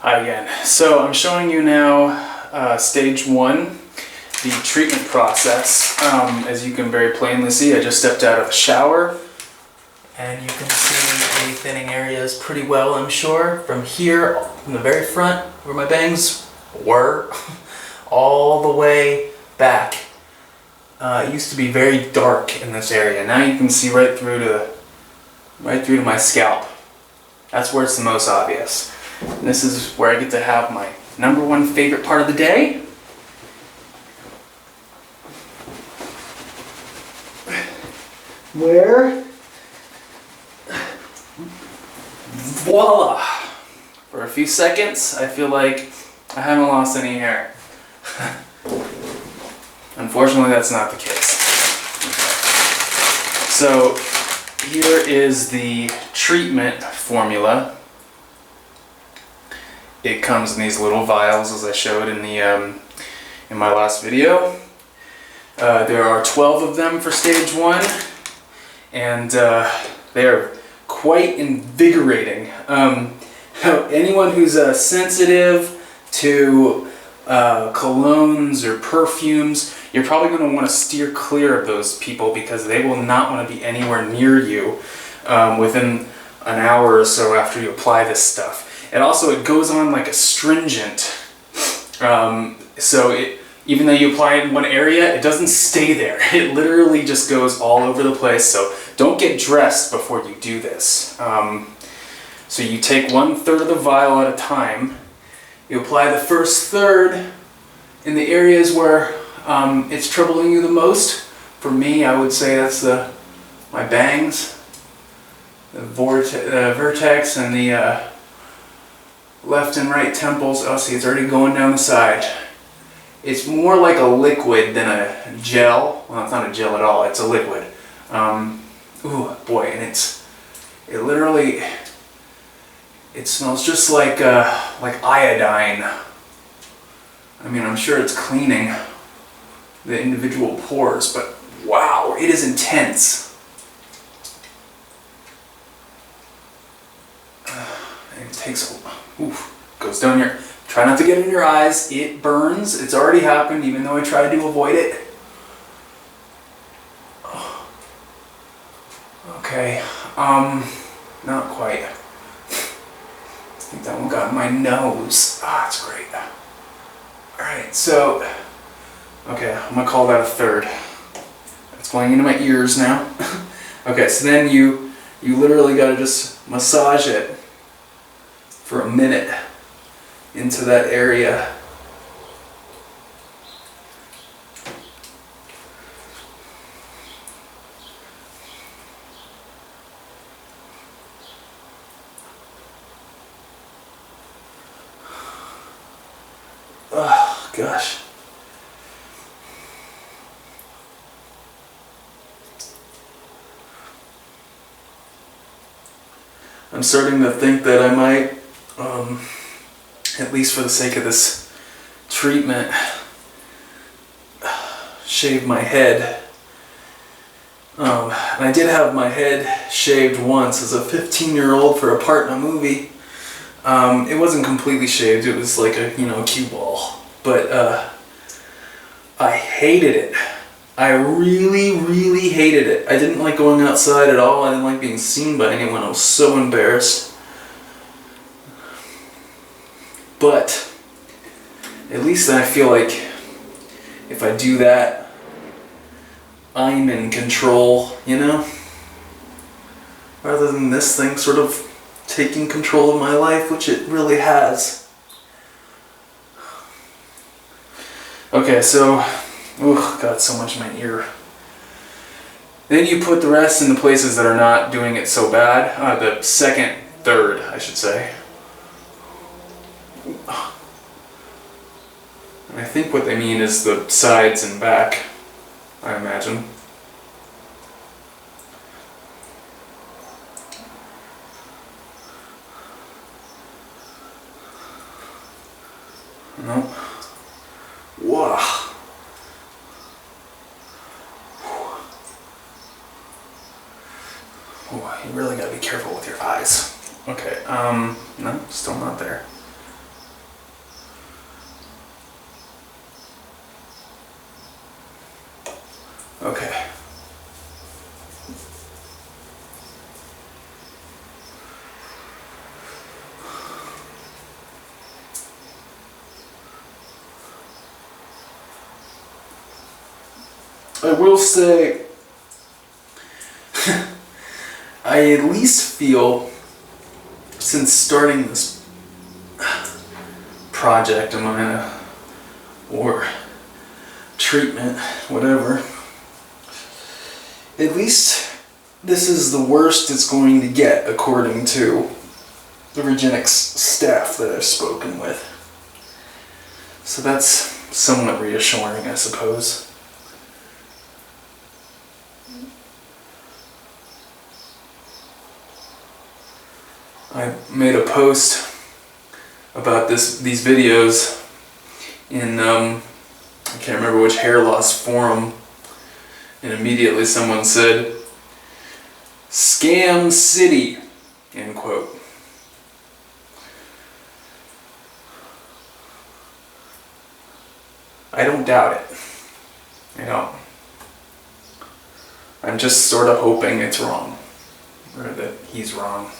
Hi again. So I'm showing you now stage 1, the treatment process. As you can very plainly see, I just stepped out of the shower. And you can see the thinning areas pretty well, I'm sure. From here, from the very front, where my bangs were, all the way back. It used to be very dark in this area. Now you can see right through to my scalp. That's where it's the most obvious. And this is where I get to have my #1 favorite part of the day. Where? Voila! For a few seconds, I feel like I haven't lost any hair. Unfortunately, that's not the case. So, here is the treatment formula. It comes in these little vials, as I showed in my last video. There are 12 of them for stage 1, and they are quite invigorating. Anyone who's sensitive to colognes or perfumes, you're probably going to want to steer clear of those people because they will not want to be anywhere near you within an hour or so after you apply this stuff. And also it goes on like astringent, so even though you apply it in one area, it doesn't stay there. It literally just goes all over the place, so don't get dressed before you do this. So you take 1/3 of the vial at a time. You apply the first third in the areas where it's troubling you the most. For me, I would say that's my bangs, the vertex, and the left and right temples. Oh, see, it's already going down the side. It's more like a liquid than a gel. Well, it's not a gel at all. It's a liquid. Ooh, boy, and it smells just like iodine. I mean, I'm sure it's cleaning the individual pores, but wow, it is intense. And it takes, goes down your, try not to get in your eyes, it burns, it's already happened even though I tried to avoid it. Okay, not quite. I think that one got in my nose. That's great. Alright, so, okay, I'm gonna call that a third. It's going into my ears now. Okay, so then you literally gotta just massage it for a minute into that area. Oh, gosh. I'm starting to think that I might, at least for the sake of this treatment, shave my head. And I did have my head shaved once as a 15-year-old for a part in a movie. It wasn't completely shaved, it was like a, cue ball. But I hated it. I really, really hated it. I didn't like going outside at all. I didn't like being seen by anyone. I was so embarrassed. But at least I feel like if I do that, I'm in control, Rather than this thing sort of taking control of my life, which it really has. Okay, so, got so much in my ear. Then you put the rest in the places that are not doing it so bad. The second third, I should say. And I think what they mean is the sides and back, I imagine. No. Wow. Oh, you really gotta be careful with your eyes. Okay, no, still not there. I will say, I at least feel, since starting this project or treatment, whatever, at least this is the worst it's going to get according to the REGENIX staff that I've spoken with. So that's somewhat reassuring, I suppose. I made a post about these videos in, I can't remember which hair loss forum, and immediately someone said, "Scam City," end quote. I don't doubt it. I don't. I'm just sort of hoping it's wrong, or that he's wrong.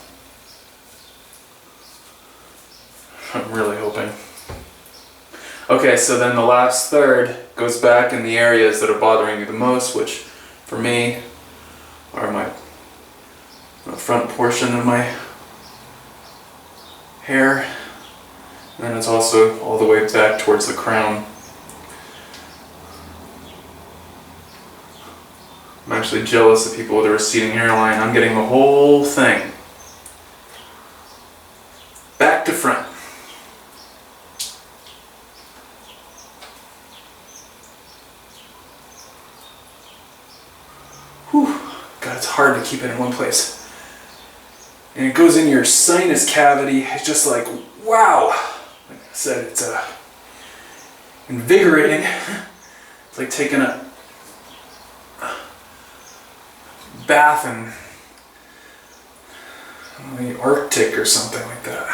I'm really hoping. Okay, so then the last third goes back in the areas that are bothering you the most, which for me are the front portion of my hair, and then it's also all the way back towards the crown. I'm actually jealous of people with a receding hairline. I'm getting the whole thing. Back to front. Whew. God, it's hard to keep it in one place. And it goes in your sinus cavity. It's just like, wow. Like I said, it's invigorating. It's like taking a bath in the Arctic or something like that.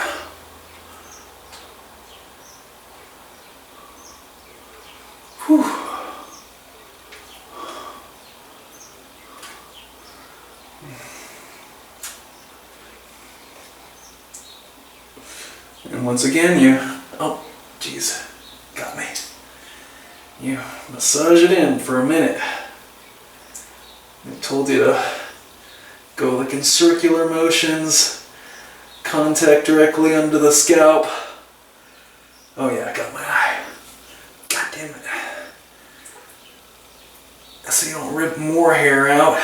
Whew. And once again, oh, geez, got me. You massage it in for a minute. I told you to go like in circular motions, contact directly under the scalp. Oh yeah, I got my eye. God damn it. So you don't rip more hair out.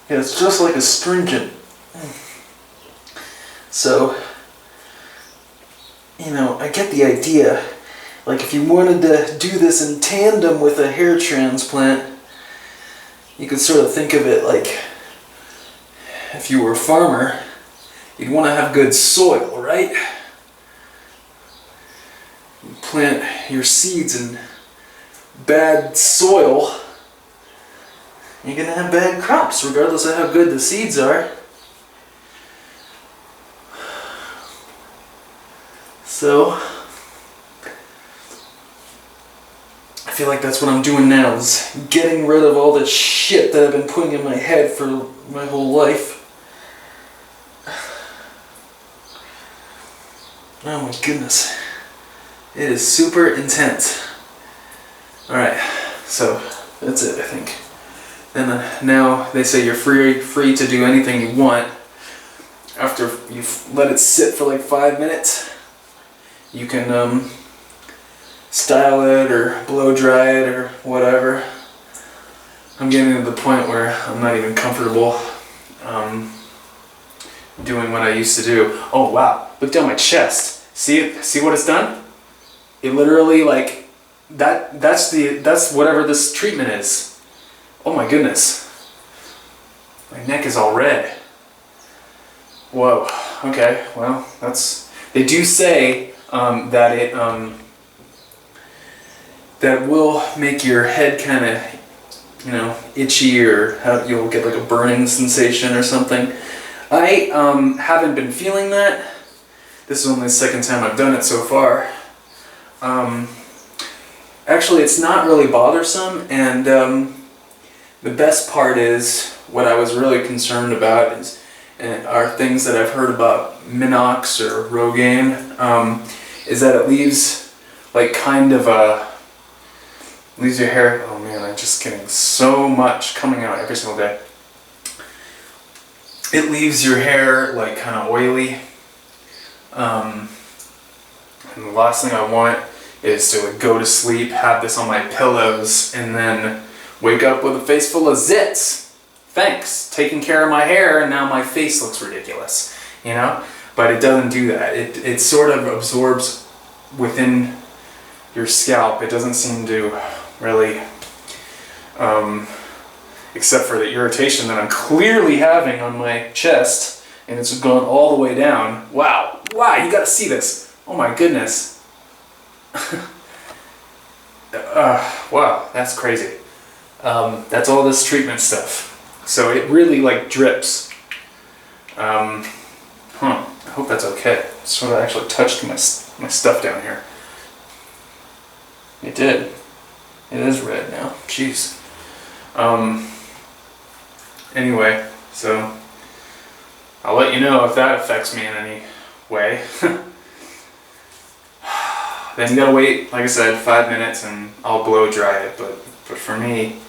Yeah, it's just like astringent. So, you know, I get the idea. Like if you wanted to do this in tandem with a hair transplant, you could sort of think of it like if you were a farmer, you'd want to have good soil, right? You plant your seeds in bad soil, you're going to have bad crops, regardless of how good the seeds are. So, I feel like that's what I'm doing now, is getting rid of all this shit that I've been putting in my head for my whole life. Oh my goodness. It is super intense. Alright, so that's it, I think. And now they say you're free to do anything you want. After you've let it sit for like 5 minutes, you can style it or blow dry it or whatever. I'm getting to the point where I'm not even comfortable doing what I used to do. Oh wow, look down my chest. See what it's done? It literally, like, that's whatever this treatment is. Oh my goodness. My neck is all red. Whoa, okay, well, they do say that it that will make your head kind of, you know, itchy, or you'll get like a burning sensation or something. I haven't been feeling that. This is only the second time I've done it so far. Actually, it's not really bothersome, and the best part is, what I was really concerned about are things that I've heard about Minox or Rogaine, is that it leaves like kind of leaves your hair, oh man, I'm just getting so much coming out every single day. It leaves your hair like kind of oily. And the last thing I want is to like go to sleep, have this on my pillows, and then wake up with a face full of zits. Thanks, taking care of my hair, and now my face looks ridiculous, you know? But it doesn't do that. It sort of absorbs within your scalp. It doesn't seem to really, except for the irritation that I'm clearly having on my chest, and it's going all the way down. Wow, wow, you gotta see this. Oh my goodness. Wow, that's crazy. That's all this treatment stuff. So it really like drips. I hope that's okay. It sort of actually touched my stuff down here. It did. It is red now. Jeez. Anyway, so I'll let you know if that affects me in any way. Then you gotta wait, like I said, 5 minutes and I'll blow dry it. But for me,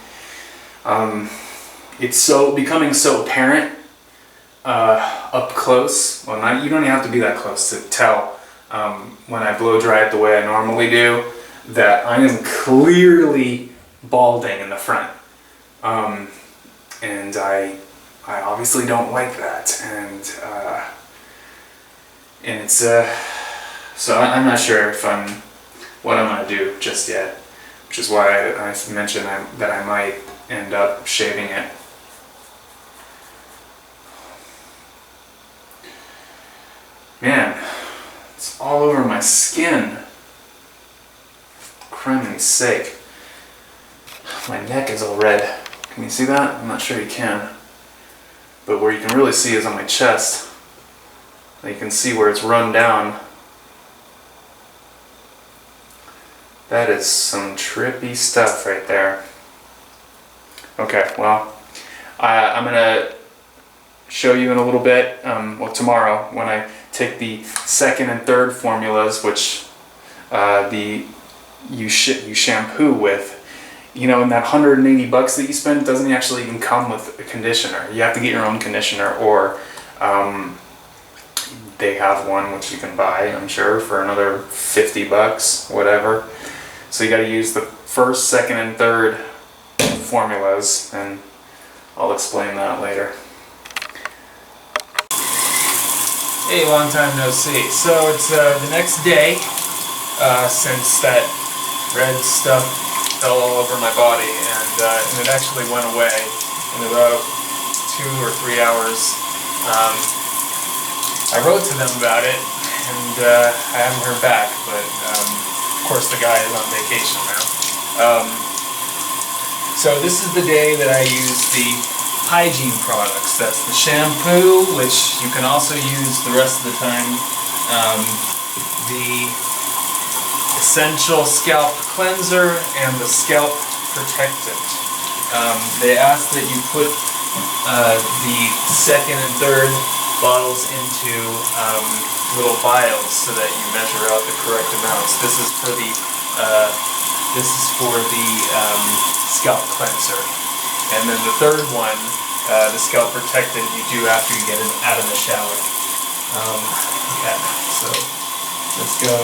it's becoming so apparent up close. Well, you don't even have to be that close to tell when I blow dry it the way I normally do, that I am clearly balding in the front. And I obviously don't like that, and it's so I'm not sure if what I'm gonna do just yet, which is why I mentioned that I might end up shaving it. Man, it's all over my skin. Criminy sake. My neck is all red. Can you see that? I'm not sure you can. But where you can really see is on my chest. You can see where it's run down. That is some trippy stuff right there. Okay, well, I'm gonna show you in a little bit, well tomorrow, when I take the second and third formulas, which you shampoo with. You know, and that $180 that you spend doesn't actually even come with a conditioner. You have to get your own conditioner, or they have one which you can buy, I'm sure, for another $50, whatever. So you got to use the first, second, and third formulas, and I'll explain that later. Hey, long time no see. So it's the next day since that red stuff fell all over my body, and it actually went away in about 2 or 3 hours. I wrote to them about it, and I haven't heard back, but of course the guy is on vacation now. So this is the day that I use the hygiene products. That's the shampoo, which you can also use the rest of the time, the essential scalp cleanser, and the scalp protectant. They ask that you put the second and third bottles into little vials so that you measure out the correct amounts. This is for the scalp cleanser, and then the third one, the scalp protectant, you do after you get out of the shower. Okay, so let's go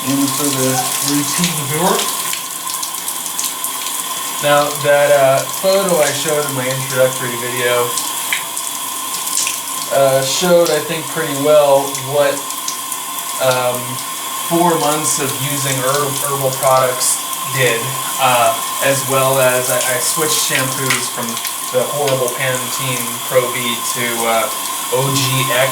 in for the routine here. Now that photo I showed in my introductory video showed, I think, pretty well what 4 months of using herbal products did, as well as I switched shampoos from the horrible Pantene Pro V to OGX.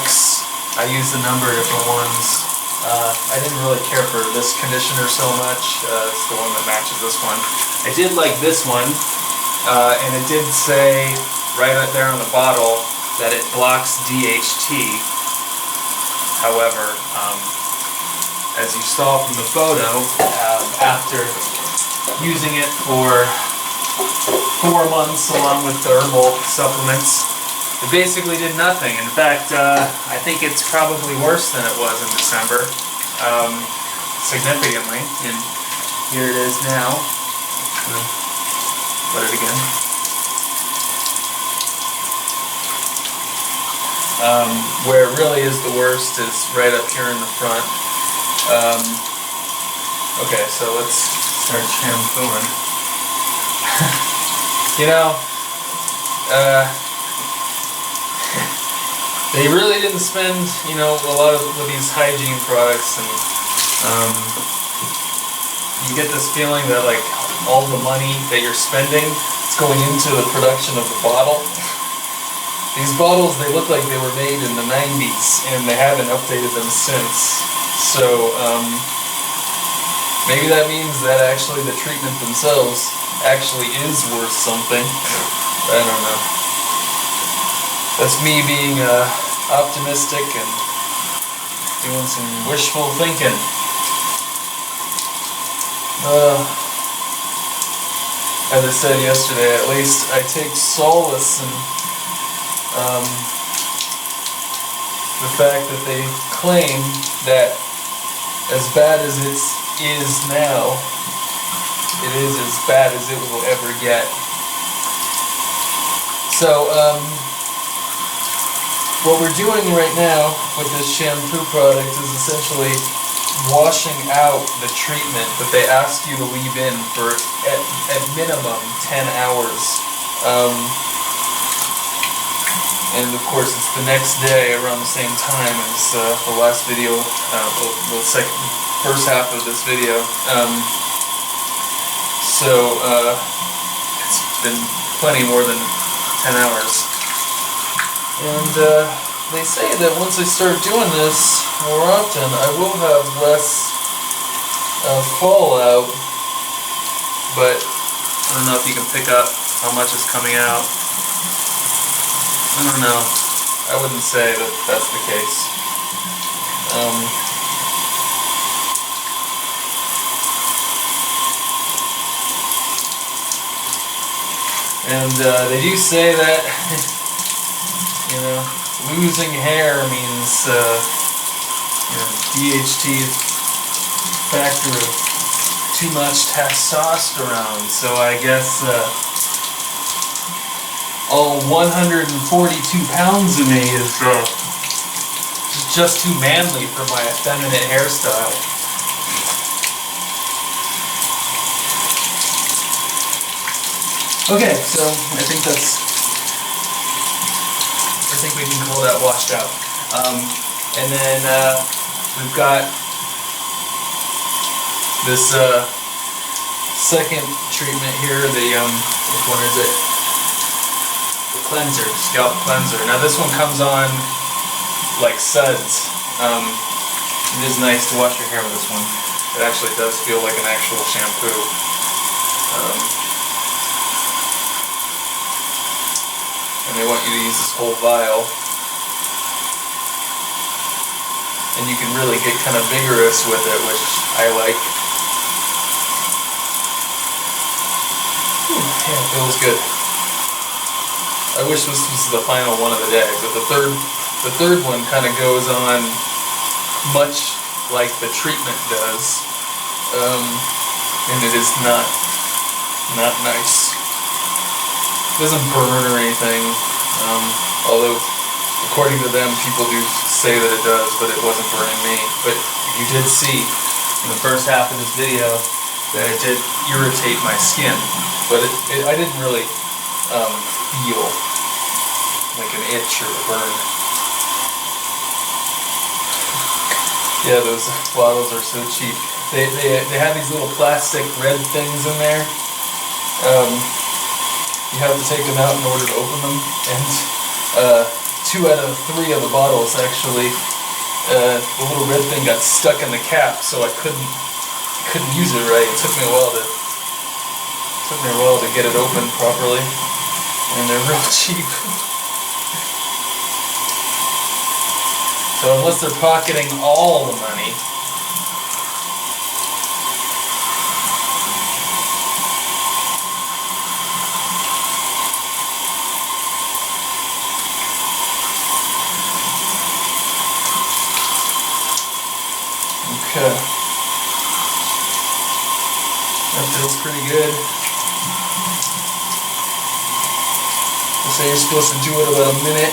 I used a number of different ones. I didn't really care for this conditioner so much. It's the one that matches this one. I did like this one, and it did say right up there on the bottle that it blocks DHT. However, as you saw from the photo, after using it for 4 months along with the herbal supplements. It basically did nothing. In fact, I think it's probably worse than it was in December, significantly. And here it is now. Put it again. Where it really is the worst is right up here in the front. Okay, so let's start shampooing. You know, they really didn't spend, you know, a lot of with these hygiene products, and you get this feeling that like all the money that you're spending is going into the production of the bottle. These bottles, they look like they were made in the 90s, and they haven't updated them since. So maybe that means that actually the treatment themselves actually is worth something. I don't know. That's me being optimistic and doing some wishful thinking. As I said yesterday, at least I take solace in the fact that they claim that as bad as it is now, it is as bad as it will ever get. So, what we're doing right now with this shampoo product is essentially washing out the treatment that they ask you to leave in for at minimum 10 hours. And of course it's the next day around the same time as the last video, the first half of this video. So it's been plenty more than 10 hours. And they say that once I start doing this more often, I will have less fallout, but I don't know if you can pick up how much is coming out. I don't know. I wouldn't say that that's the case. And they do say that, you know, losing hair means, you know, DHT is a factor of too much testosterone. So I guess all 142 pounds of me is just too manly for my effeminate hairstyle. Okay, so I think we can call that washed out. And then we've got this second treatment here. Which one is it? The cleanser, scalp cleanser. Now this one comes on like suds. It is nice to wash your hair with this one. It actually does feel like an actual shampoo. And they want you to use this whole vial. And you can really get kind of vigorous with it, which I like. Yeah, it feels good. I wish this was the final one of the day, but the third one kind of goes on much like the treatment does, and it is not nice. It doesn't burn or anything, although according to them, people do say that it does, but it wasn't burning me. But you did see in the first half of this video that it did irritate my skin, but I didn't really feel like an itch or a burn. Yeah, those bottles are so cheap. They have these little plastic red things in there. You have to take them out in order to open them, and 2 out of 3 of the bottles actually, the little red thing got stuck in the cap, so I couldn't use it right. It took me a while to get it open properly, and they're real cheap. So unless they're pocketing all the money, That feels pretty good. They say you're supposed to do it about a minute.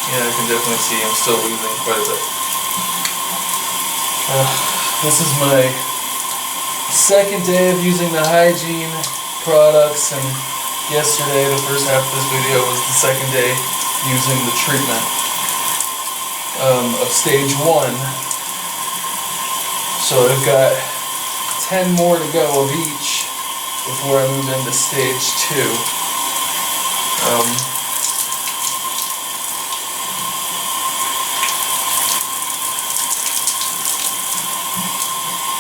Yeah, I can definitely see I'm still losing quite a bit. This is my second day of using the hygiene products, and yesterday, the first half of this video, was the second day using the treatment of stage 1. So I've got 10 more to go of each before I move into stage 2.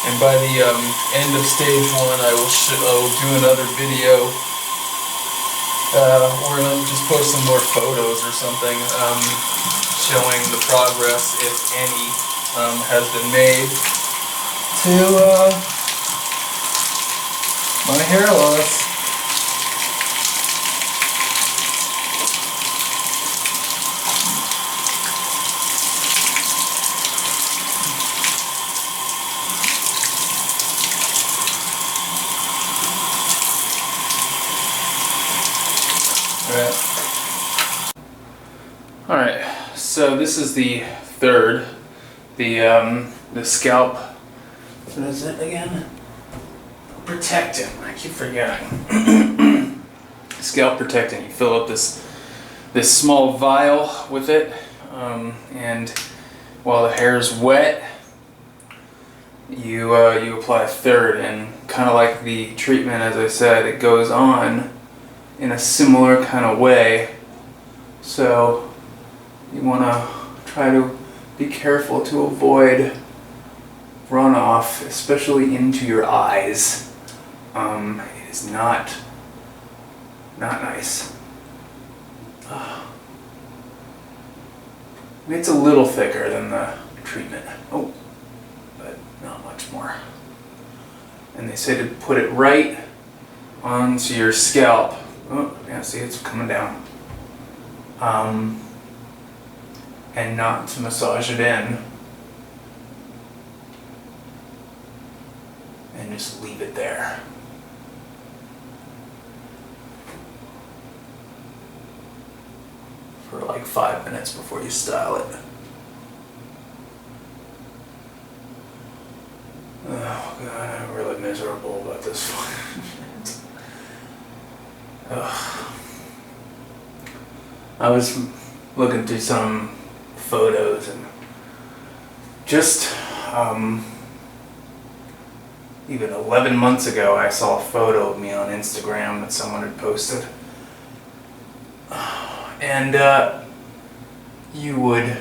And by the end of stage 1, I will do another video, or I'll just post some more photos or something, showing the progress, if any, has been made to my hair loss. Alright, so this is the third, the scalp, what is it again? Protectant, I keep forgetting. Scalp protectant, you fill up this small vial with it, and while the hair is wet, you apply a third, and kind of like the treatment, as I said, it goes on in a similar kind of way. So you want to try to be careful to avoid runoff, especially into your eyes. It is not nice. It's a little thicker than the treatment. Oh, but not much more. And they say to put it right onto your scalp. Oh, yeah, see, it's coming down. And not to massage it in. And just leave it there. For like 5 minutes before you style it. Oh God, I'm really miserable about this one. I was looking through some photos, and just even 11 months ago I saw a photo of me on Instagram that someone had posted, and you would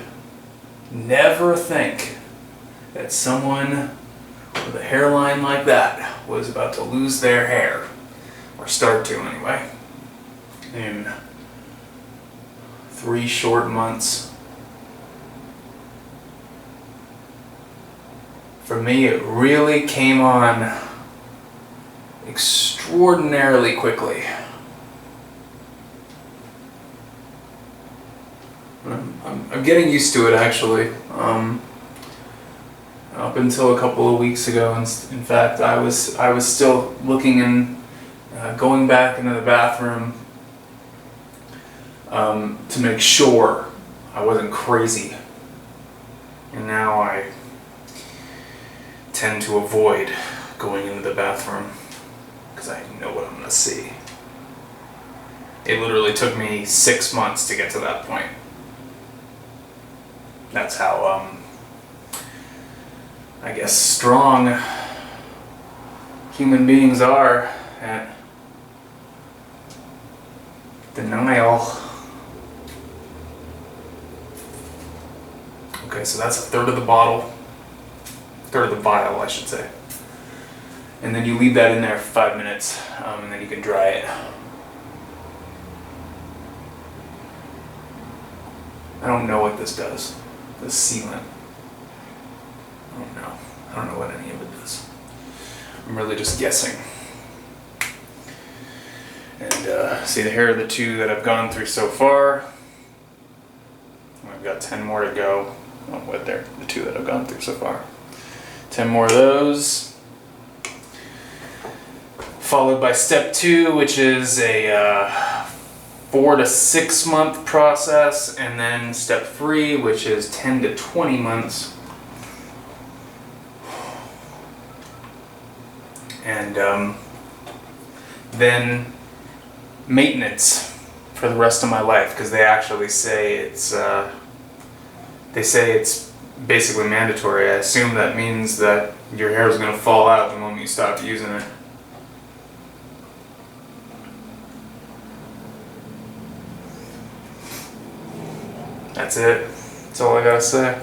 never think that someone with a hairline like that was about to lose their hair, or start to anyway, in 3 short months. For me, it really came on extraordinarily quickly. I'm getting used to it, actually. Up until a couple of weeks ago, in fact, I was still looking and going back into the bathroom to make sure I wasn't crazy. And now I tend to avoid going into the bathroom because I know what I'm going to see. It literally took me 6 months to get to that point. That's how, I guess, strong human beings are at denial. Okay, so that's a third of the bottle. Third of the vial, I should say. And then you leave that in there for 5 minutes, and then you can dry it. I don't know what this does. This sealant. I don't know. I don't know what any of it does. I'm really just guessing. And see, here are the 2 that I've gone through so far. I've got 10 more to go. Oh, what there? The 2 that I've gone through so far. 10 more of those. Followed by step 2, which is a 4 to 6 month process, and then step 3, which is 10 to 20 months. And then maintenance for the rest of my life, because they actually say it's basically mandatory. I assume that means that your hair is going to fall out the moment you stop using it. That's it. That's all I gotta say.